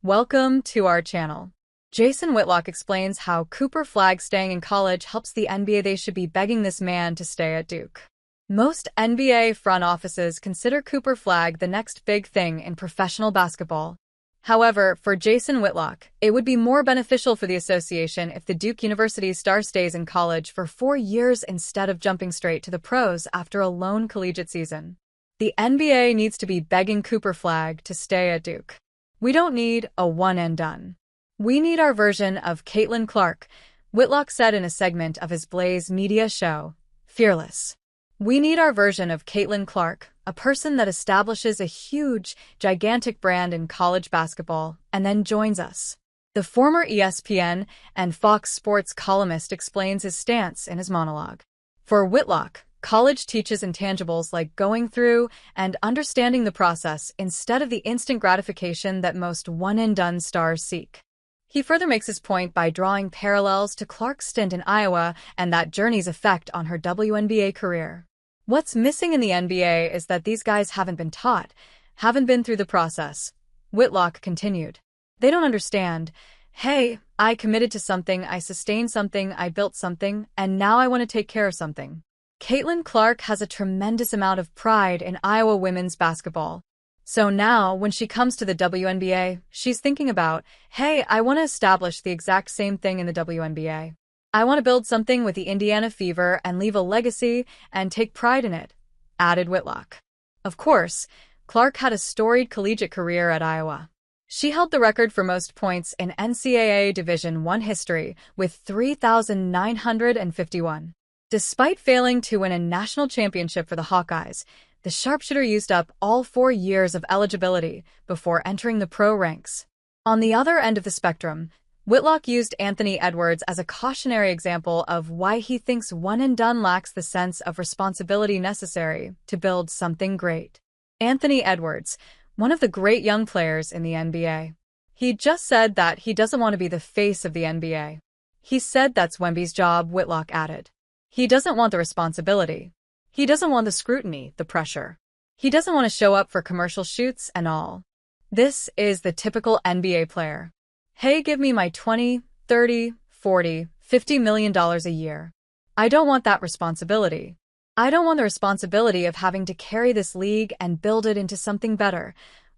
Welcome to our channel. Jason Whitlock explains how Cooper Flagg staying in college helps the NBA. They should be begging this man to stay at Duke. Most NBA front offices consider Cooper Flagg the next big thing in professional basketball. However, for Jason Whitlock, it would be more beneficial for the association if the Duke University star stays in college for 4 years instead of jumping straight to the pros after a lone collegiate season. The NBA needs to be begging Cooper Flagg to stay at Duke. We don't need a one and done. We need our version of Caitlin Clark, Whitlock said in a segment of his Blaze media show, Fearless. We need our version of Caitlin Clark, a person that establishes a huge, gigantic brand in college basketball and then joins us. The former ESPN and Fox Sports columnist explains his stance in his monologue. For Whitlock, college teaches intangibles like going through and understanding the process instead of the instant gratification that most one-and-done stars seek. He further makes his point by drawing parallels to Clark's stint in Iowa and that journey's effect on her WNBA career. What's missing in the NBA is that these guys haven't been taught, haven't been through the process. Whitlock continued. They don't understand. Hey, I committed to something, I sustained something, I built something, and now I want to take care of something. Caitlin Clark has a tremendous amount of pride in Iowa women's basketball. So now, when she comes to the WNBA, she's thinking about, hey, I want to establish the exact same thing in the WNBA. I want to build something with the Indiana Fever and leave a legacy and take pride in it, added Whitlock. Of course, Clark had a storied collegiate career at Iowa. She held the record for most points in NCAA Division I history with 3,951. Despite failing to win a national championship for the Hawkeyes, the sharpshooter used up all 4 years of eligibility before entering the pro ranks. On the other end of the spectrum, Whitlock used Anthony Edwards as a cautionary example of why he thinks one-and-done lacks the sense of responsibility necessary to build something great. Anthony Edwards, one of the great young players in the NBA. He just said that he doesn't want to be the face of the NBA. He said that's Wemby's job, Whitlock added. He doesn't want the responsibility. He doesn't want the scrutiny, the pressure. He doesn't want to show up for commercial shoots and all. This is the typical NBA player. Hey, give me my $20, $30, $40, $50 million a year. I don't want that responsibility. I don't want the responsibility of having to carry this league and build it into something better,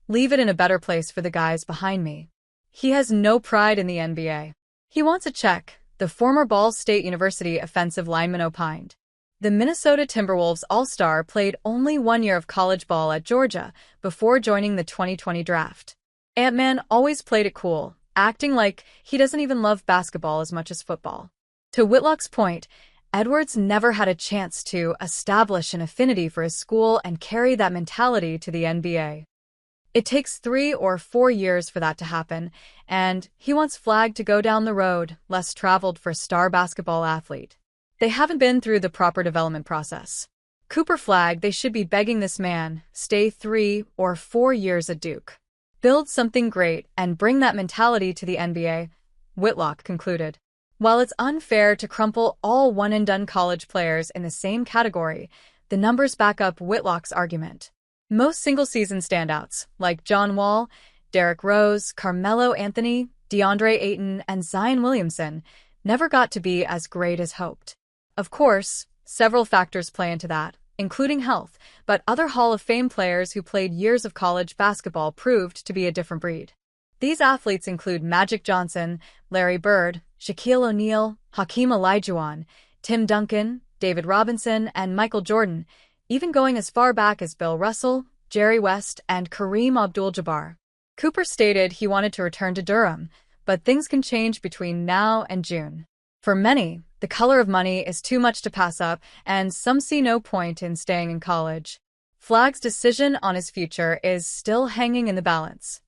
leave it in a better place for the guys behind me. He has no pride in the NBA. He wants a check, the former Ball State University offensive lineman opined. The Minnesota Timberwolves All-Star played only 1 year of college ball at Georgia before joining the 2020 draft. Ant-Man always played it cool, acting like he doesn't even love basketball as much as football. To Whitlock's point, Edwards never had a chance to establish an affinity for his school and carry that mentality to the NBA. It takes 3 or 4 years for that to happen, and he wants Flagg to go down the road less traveled for a star basketball athlete. They haven't been through the proper development process. Cooper Flagg, they should be begging this man, stay 3 or 4 years at Duke. Build something great and bring that mentality to the NBA, Whitlock concluded. While it's unfair to crumple all one-and-done college players in the same category, the numbers back up Whitlock's argument. Most single-season standouts, like John Wall, Derrick Rose, Carmelo Anthony, DeAndre Ayton, and Zion Williamson, never got to be as great as hoped. Of course, several factors play into that, including health, but other Hall of Fame players who played years of college basketball proved to be a different breed. These athletes include Magic Johnson, Larry Bird, Shaquille O'Neal, Hakeem Olajuwon, Tim Duncan, David Robinson, and Michael Jordan, even going as far back as Bill Russell, Jerry West, and Kareem Abdul-Jabbar. Cooper stated he wanted to return to Durham, but things can change between now and June. For many, the color of money is too much to pass up, and some see no point in staying in college. Flagg's decision on his future is still hanging in the balance.